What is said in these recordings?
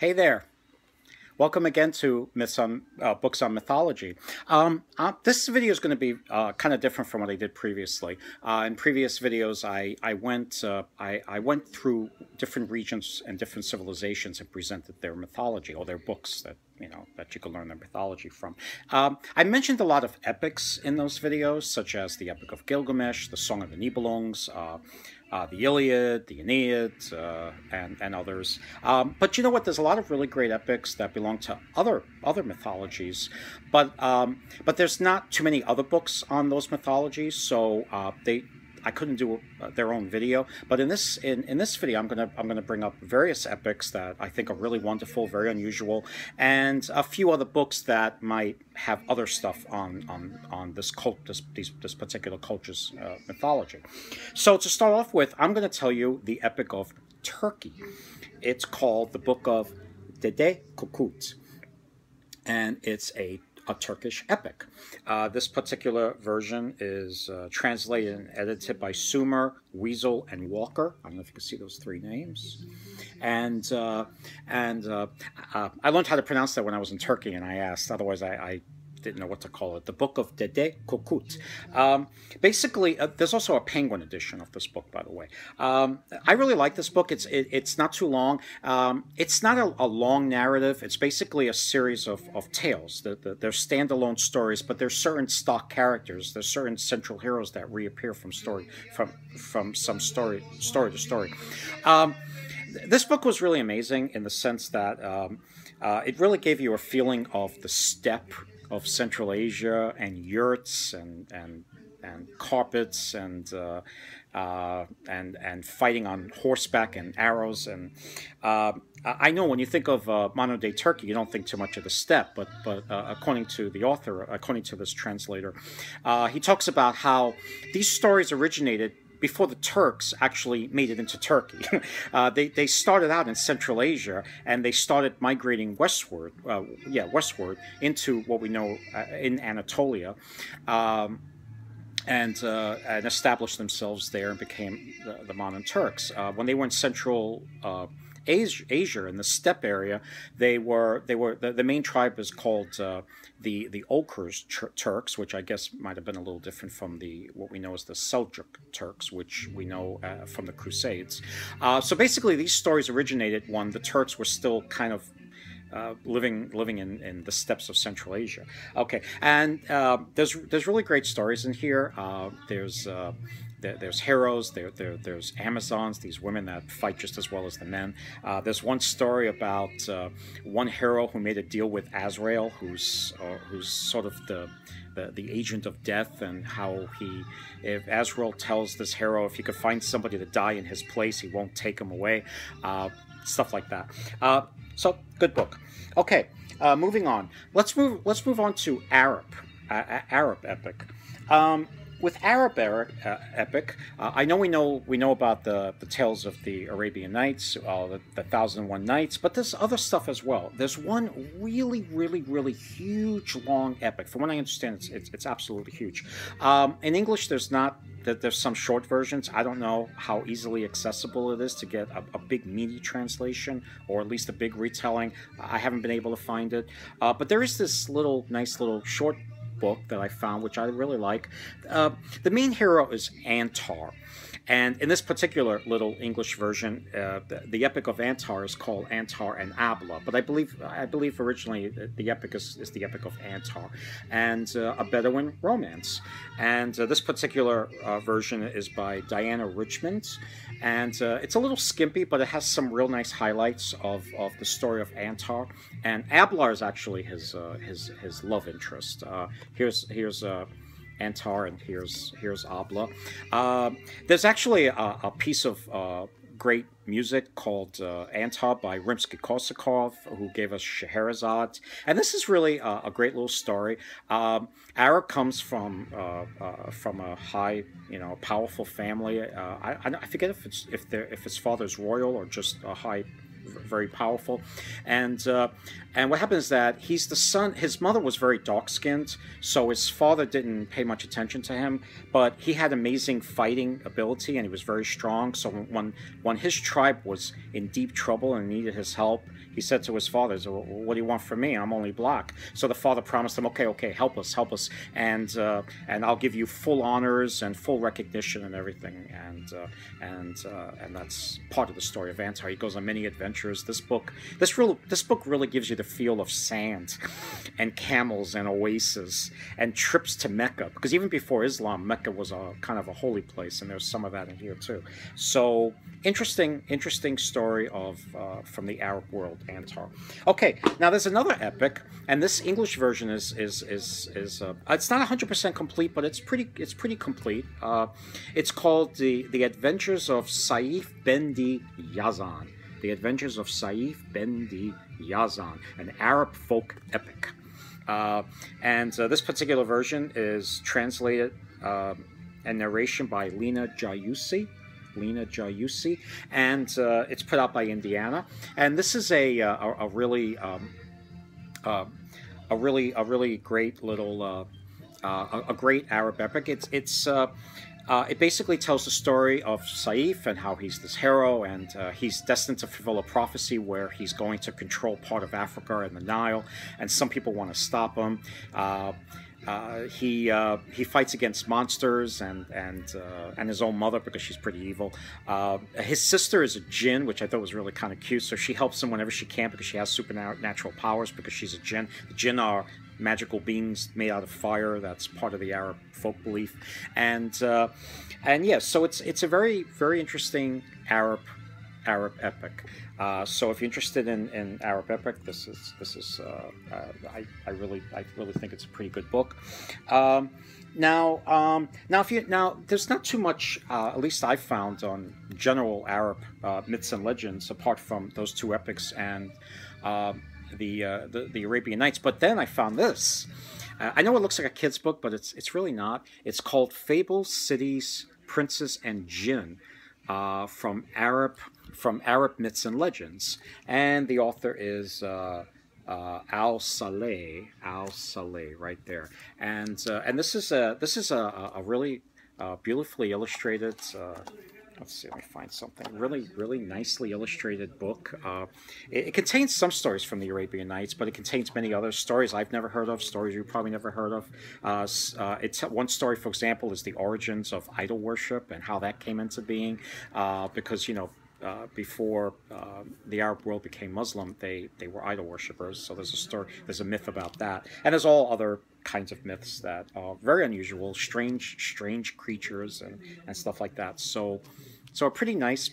Hey there. Welcome again to Books on Mythology. This video is going to be kind of different from what I did previously. In previous videos, I went through different regions and different civilizations and presented their mythology or their books that you can learn their mythology from. I mentioned a lot of epics in those videos, such as the Epic of Gilgamesh, the Song of the Nibelungs, the Iliad, the Aeneid, and others. But you know what? There's a lot of really great epics that belong to other mythologies, but there's not too many other books on those mythologies, so I couldn't do their own video. But in this video, I'm gonna bring up various epics that I think are really wonderful, very unusual, and a few other books that might have other stuff on this particular culture's mythology. So to start off with, I'm going to tell you the Epic of Turkey. It's called the Book of Dede Korkut, and it's a Turkish epic. This particular version is translated and edited by Sumer, Uysal, and Walker. I don't know if you can see those three names. And I learned how to pronounce that when I was in Turkey, and I asked. Otherwise, I didn't know what to call it. The Book of Dede Korkut. Basically, there's also a Penguin edition of this book, by the way. I really like this book. It's not too long. It's not a long narrative. It's basically a series of tales. They're standalone stories, but there's certain stock characters. There's certain central heroes that reappear from story to story. This book was really amazing in the sense that it really gave you a feeling of the steppe of Central Asia and yurts and carpets and fighting on horseback and arrows. And I know when you think of modern day Turkey, you don't think too much of the steppe, but according to the author, according to this translator, he talks about how these stories originated before the Turks actually made it into Turkey. They started out in Central Asia, and they started migrating westward into what we know in Anatolia, and established themselves there and became the modern Turks. When they were in Central Asia in the steppe area, the main tribe is called the Oghuz Turks, which I guess might have been a little different from what we know as the Seljuk Turks, which we know from the Crusades. So basically, these stories originated when the Turks were still kind of living in the steppes of Central Asia. Okay, and there's really great stories in here. There's heroes, there's Amazons, these women that fight just as well as the men. There's one story about one hero who made a deal with Azrael, who's sort of the agent of death, and how if Azrael tells this hero if he could find somebody to die in his place, he won't take him away. Stuff like that. So good book. Okay, moving on. Let's move on to Arab epic. With Arab epic, I know we know about the tales of the Arabian Nights, the 1001 Nights, but there's other stuff as well. There's one really huge long epic. From what I understand, it's absolutely huge. In English, there's some short versions. I don't know how easily accessible it is to get a big meaty translation, or at least a big retelling. I haven't been able to find it, but there is this nice little short book that I found, which I really like. The main hero is Antar, and in this particular little English version, the Epic of Antar is called Antar and Abla, but I believe originally the epic is the Epic of Antar, and a Bedouin romance. And this particular version is by Diana Richmond, and it's a little skimpy, but it has some real nice highlights of the story of Antar. And Abla is actually his love interest. Here's Antar, and here's Abla. There's actually a piece of great music called Antar by Rimsky-Korsakov, who gave us Scheherazade, and this is really a great little story. Arab comes from a high, powerful family. I forget if his father's royal or just a high very powerful, and what happens is that he's the son. His mother was very dark-skinned, so his father didn't pay much attention to him. But he had amazing fighting ability, and he was very strong. So when his tribe was in deep trouble and needed his help, he said to his father, "What do you want from me? I'm only black." So the father promised him, "Okay, help us, and I'll give you full honors and full recognition and everything." And that's part of the story of Antar. He goes on many adventures. This book really gives you the feel of sand, and camels and oases and trips to Mecca, because even before Islam, Mecca was a kind of a holy place, and there's some of that in here too. So interesting story of from the Arab world, Antar. Okay, now there's another epic, and this English version is it's not 100% complete, but it's pretty complete. It's called the Adventures of Seif Bende Yazan. The Adventures of Seif Bende Yazan, an Arab folk epic. And this particular version is translated and narration by Lena Jayyusi, and it's put out by Indiana. And this is a really great little a great Arab epic. It basically tells the story of Sayf and how he's this hero, and he's destined to fulfill a prophecy where he's going to control part of Africa and the Nile, and some people want to stop him. He fights against monsters and his own mother, because she's pretty evil. His sister is a Jinn, which I thought was really kind of cute, so she helps him whenever she can because she has supernatural powers, because she's a Jinn. The Jinn are magical beings made out of fire. That's part of the Arab folk belief, and yeah, so it's a very, very interesting Arab epic. So if you're interested in Arab epic, this is I really think it's a pretty good book. Now there's not too much, at least I found, on general Arab myths and legends apart from those two epics and the Arabian Nights. But then I found this. I know it looks like a kid's book, but it's really not. It's called Fables, Cities, Princes, and Jinn, from Arab myths and legends, and the author is Al-Saleh, right there, and this is a really beautifully illustrated. Let's see, let me find something. Really nicely illustrated book. It contains some stories from the Arabian Nights, but it contains many other stories I've never heard of, stories you probably never heard of. One story, for example, is the origins of idol worship and how that came into being, because, before the Arab world became Muslim, they were idol worshippers. So there's a myth about that, and there's all other kinds of myths that are very unusual, strange creatures and stuff like that. So a pretty nice,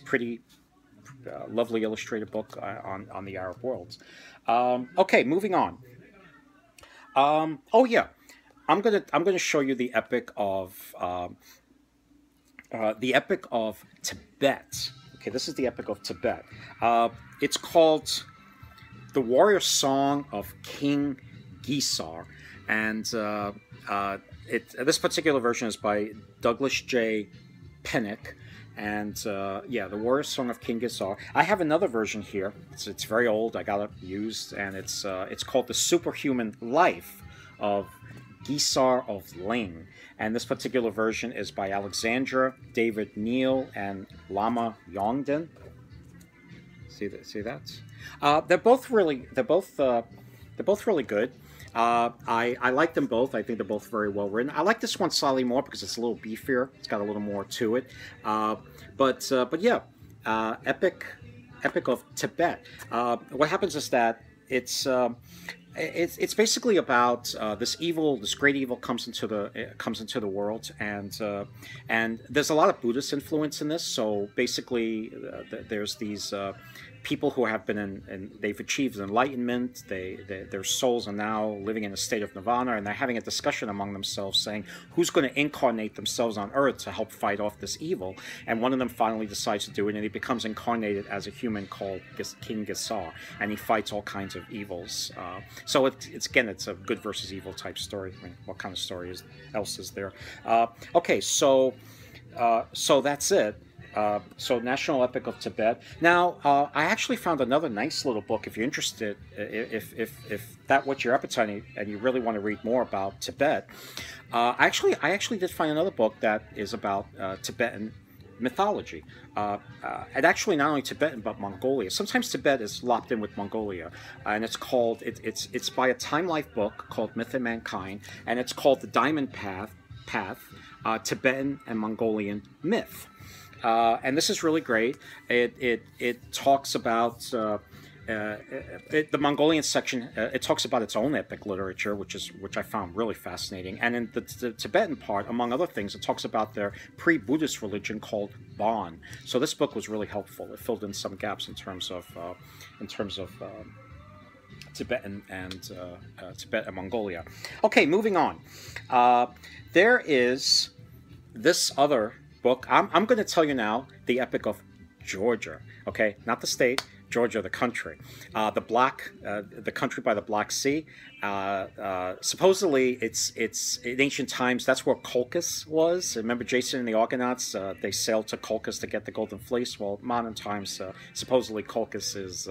lovely illustrated book on the Arab world. Okay, moving on. Oh yeah, I'm gonna show you the epic of Tibet. Okay, this is the epic of Tibet. It's called The Warrior Song of King Gesar, and this particular version is by Douglas J. Penick, and yeah, The Warrior Song of King Gesar. I have another version here. It's very old. I got it used, and it's called The Superhuman Life of Gesar of Ling, and this particular version is by Alexandra, David-Neel, and Lama Yongden. See that? They're both really good. I like them both. I think they're both very well written. I like this one slightly more because it's a little beefier. It's got a little more to it. But yeah, epic of Tibet. What happens is that it's basically about this great evil comes into the world, and there's a lot of Buddhist influence in this. So basically, there's these people who have been they've achieved enlightenment. Their souls are now living in a state of nirvana, and they're having a discussion among themselves, saying who's going to incarnate themselves on Earth to help fight off this evil. And one of them finally decides to do it, and he becomes incarnated as a human called King Gesar, and he fights all kinds of evils. So it's a good versus evil type story. I mean, what kind of story else is there? Okay, so that's it. So National Epic of Tibet. Now, I actually found another nice little book. If you're interested, if that what's your appetite and you really want to read more about Tibet, I actually did find another book that is about Tibetan mythology, and actually not only Tibetan but Mongolia. Sometimes Tibet is lopped in with Mongolia, and it's called it's by a Time Life book called Myth and Mankind, and it's called The Diamond Path, Tibetan and Mongolian Myth. And this is really great. It talks about the Mongolian section. It talks about its own epic literature, which I found really fascinating. And in the Tibetan part, among other things, it talks about their pre-Buddhist religion called Bon. So this book was really helpful. It filled in some gaps in terms of Tibetan and Tibet and Mongolia. Okay, moving on. There is this other book. I'm going to tell you now the Epic of Georgia. Okay, not the state, Georgia, the country, the country by the Black Sea. Supposedly, it's in ancient times. That's where Caucasus was. Remember Jason and the Argonauts? They sailed to Caucasus to get the Golden Fleece. Well, modern times, supposedly Caucasus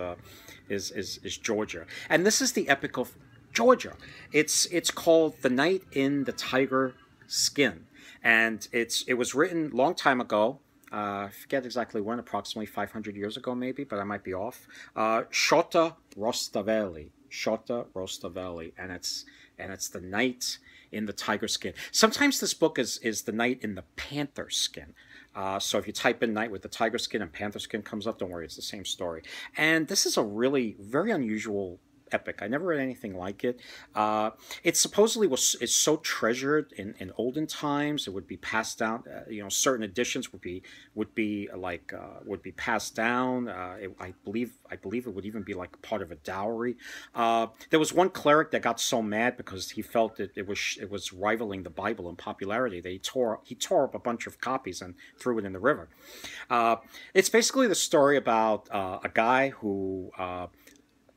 is Georgia, and this is the Epic of Georgia. It's called The Night in the Tiger Skin, and it was written a long time ago. I forget exactly when, approximately 500 years ago, maybe, but I might be off. Shota Rostaveli, and it's The Night in the Tiger Skin. Sometimes this book is The Night in the Panther Skin. So if you type in Night with the Tiger Skin and Panther Skin comes up, don't worry, it's the same story. And this is a really very unusual epic. I never read anything like it. It supposedly is so treasured in olden times. It would be passed down. Certain editions would be passed down. I believe it would even be like part of a dowry. There was one cleric that got so mad because he felt that it was rivaling the Bible in popularity that he tore up a bunch of copies and threw it in the river. It's basically the story about a guy who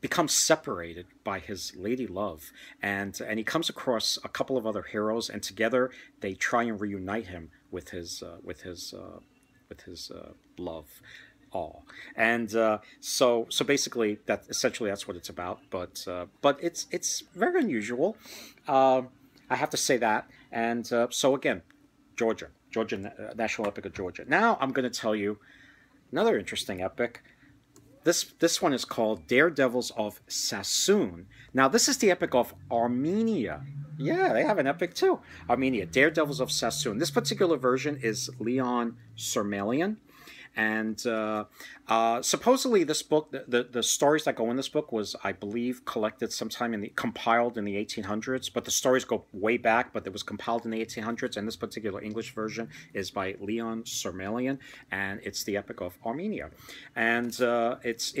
becomes separated by his lady love, and he comes across a couple of other heroes, and together they try and reunite him with his love. And so basically that's what it's about. But it's very unusual. I have to say that. And so again, Georgia, National Epic of Georgia. Now I'm going to tell you another interesting epic. This one is called Daredevils of Sassoun. Now, this is the epic of Armenia. Yeah, they have an epic too. Armenia, Daredevils of Sassoun. This particular version is Leon Surmelian. And supposedly this book, the stories that go in this book was, I believe, collected sometime compiled in the 1800s. But the stories go way back, but it was compiled in the 1800s. And this particular English version is by Leon Surmelian, and it's the Epic of Armenia. And this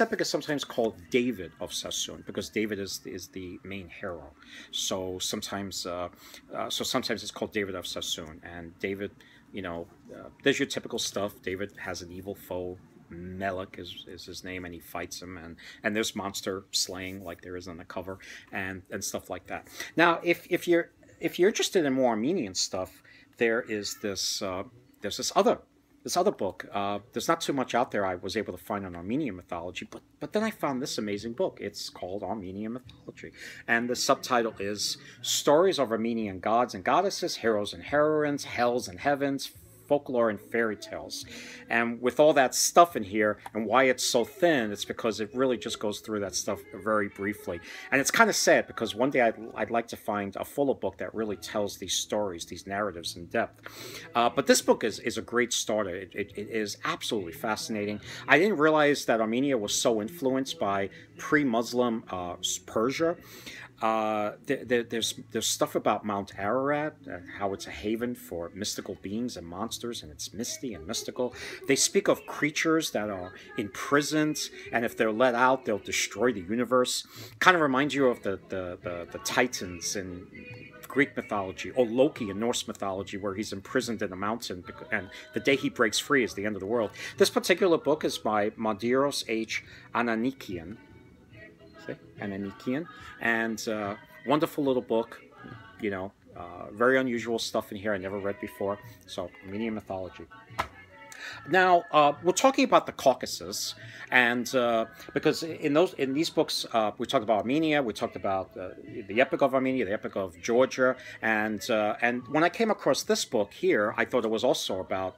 epic is sometimes called David of Sassoun because David is the main hero. So sometimes it's called David of Sassoun, and David. There's your typical stuff. David has an evil foe. Melek is his name, and he fights him, and there's monster slaying like there is on the cover, and stuff like that. Now, if you're interested in more Armenian stuff, there's this other book. There's not too much out there I was able to find on Armenian mythology, but then I found this amazing book. It's called Armenia Mythology, and the subtitle is Stories of Armenian Gods and Goddesses, Heroes and Heroines, Hells and Heavens, Folklore and Fairy Tales. And with all that stuff in here, and why it's so thin, it's because it really just goes through that stuff very briefly. And it's kind of sad because one day I'd like to find a fuller book that really tells these stories, these narratives in depth. But this book is a great starter. It is absolutely fascinating. I didn't realize that Armenia was so influenced by pre-Muslim Persia. There's stuff about Mount Ararat and how it's a haven for mystical beings and monsters, and it's misty and mystical. They speak of creatures that are imprisoned, and if they're let out, they'll destroy the universe. Kind of reminds you of the Titans in Greek mythology, or Loki in Norse mythology, where he's imprisoned in a mountain, and the day he breaks free is the end of the world. This particular book is by Madiros H. Ananikian. And wonderful little book, very unusual stuff in here I never read before. So, Armenian mythology. Now, we're talking about the Caucasus, and because in these books we talked about Armenia, we talked about the Epic of Armenia, the Epic of Georgia, and when I came across this book here, I thought it was also about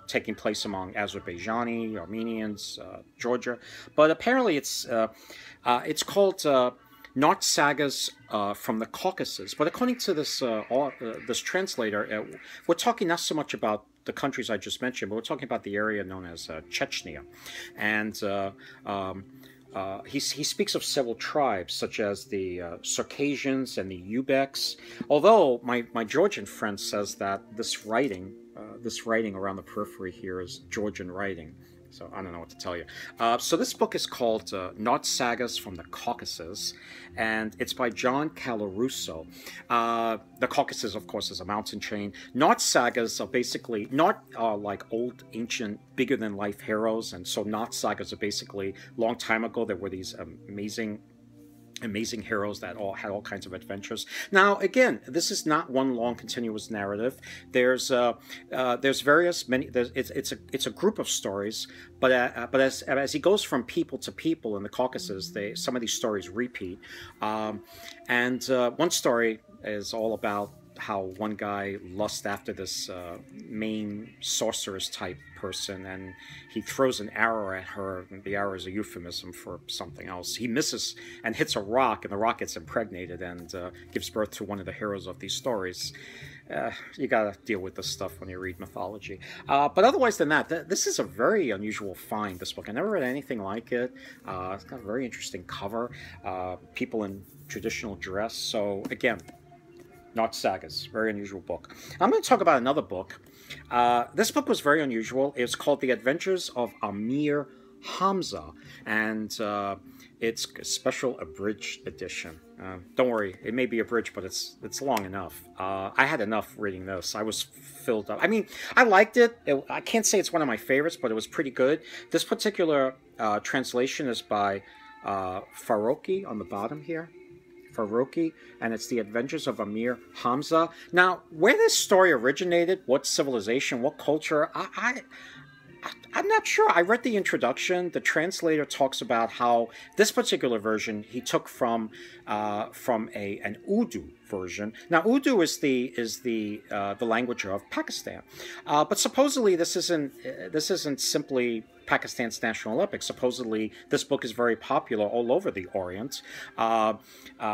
taking place among Azerbaijani, Armenians, Georgia, but apparently it's called Not Sagas from the Caucasus. But according to this translator, we're talking not so much about the countries I just mentioned, but we're talking about the area known as Chechnya. And he speaks of several tribes, such as the Circassians and the Uzbeks. Although my Georgian friend says that this writing around the periphery here is Georgian writing. So I don't know what to tell you. So this book is called Not Sagas from the Caucasus, and it's by John Colarusso. The Caucasus, of course, is a mountain chain. Not sagas are basically not like old, ancient, bigger-than-life heroes, and so not sagas are basically, long time ago, there were these amazing heroes that all had all kinds of adventures. Now, again, this is not one long continuous narrative. There's various many. It's a group of stories, but as he goes from people to people in the Caucasus, some of these stories repeat. And one story is all about how one guy lusts after this main sorceress type person, and he throws an arrow at her, and the arrow is a euphemism for something else. He misses and hits a rock, and the rock gets impregnated and gives birth to one of the heroes of these stories. You gotta deal with this stuff when you read mythology. But otherwise than that, this is a very unusual find, this book. I never read anything like it. It's got a very interesting cover, people in traditional dress. So again, Not Sagas, very unusual book. I'm going to talk about another book. This book was very unusual. It's called The Adventures of Amir Hamza, and it's a special abridged edition. Don't worry, it may be abridged, but it's long enough. I had enough reading this. I was filled up. I mean, I liked it. I can't say it's one of my favorites, but it was pretty good. This particular translation is by Faroki on the bottom here. Faroki, and it's The Adventures of Amir Hamza. Now, where this story originated, what civilization, what culture, I'm not sure. I read the introduction. The translator talks about how this particular version he took from an Urdu version. Now, Urdu is the language of Pakistan, but supposedly this isn't simply Pakistan's national epic. Supposedly, this book is very popular all over the Orient.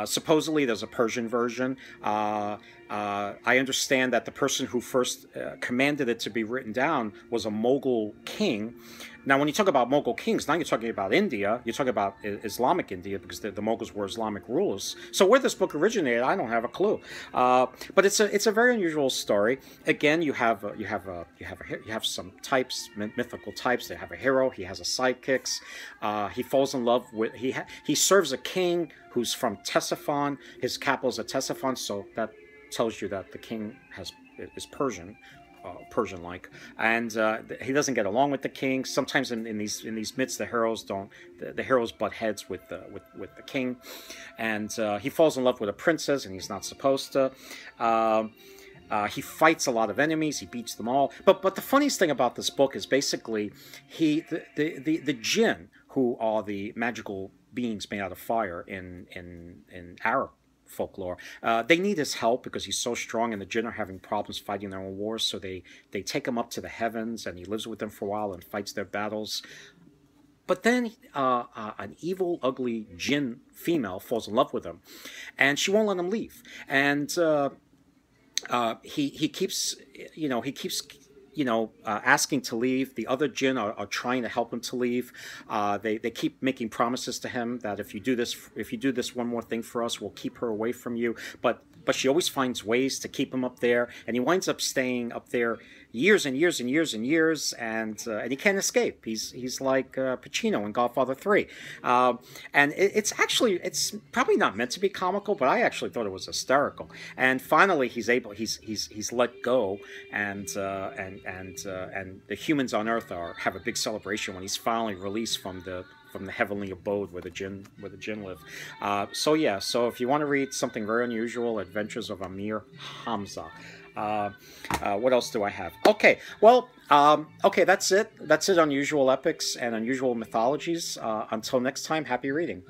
Supposedly, there's a Persian version. I understand that the person who first commanded it to be written down was a Mughal king. Now, when you talk about Mughal kings, now you're talking about India. You're talking about Islamic India, because the Mughals were Islamic rulers. So where this book originated, I don't have a clue. But it's a very unusual story. Again, you have some types, mythical types. They have a hero. He has a sidekicks. He falls in love with. He serves a king who's from Ctesiphon. His capital is at Ctesiphon, so that tells you that the king is Persian. Persian-like, and he doesn't get along with the king. Sometimes in these myths, the heroes butt heads with the king, and he falls in love with a princess, and he's not supposed to. He fights a lot of enemies. He beats them all. But the funniest thing about this book is basically the Jinn, who are the magical beings made out of fire in Arab folklore. They need his help because he's so strong, and the Jinn are having problems fighting their own wars, so they take him up to the heavens, and he lives with them for a while and fights their battles. But then an evil, ugly Jinn female falls in love with him, and she won't let him leave. And he keeps asking to leave. The other Jinn are trying to help him to leave. They keep making promises to him that if you do this one more thing for us, we'll keep her away from you. But she always finds ways to keep him up there, and he winds up staying up there years and years and years and years, and he can't escape. He's like Pacino in Godfather 3, and it's probably not meant to be comical, but I actually thought it was hysterical. And finally, he's let go, and the humans on Earth have a big celebration when he's finally released from the heavenly abode where the Jinn live. So if you want to read something very unusual, Adventures of Amir Hamza. What else do I have? Okay, well, okay, that's it. That's it. Unusual epics and unusual mythologies. Until next time, happy reading.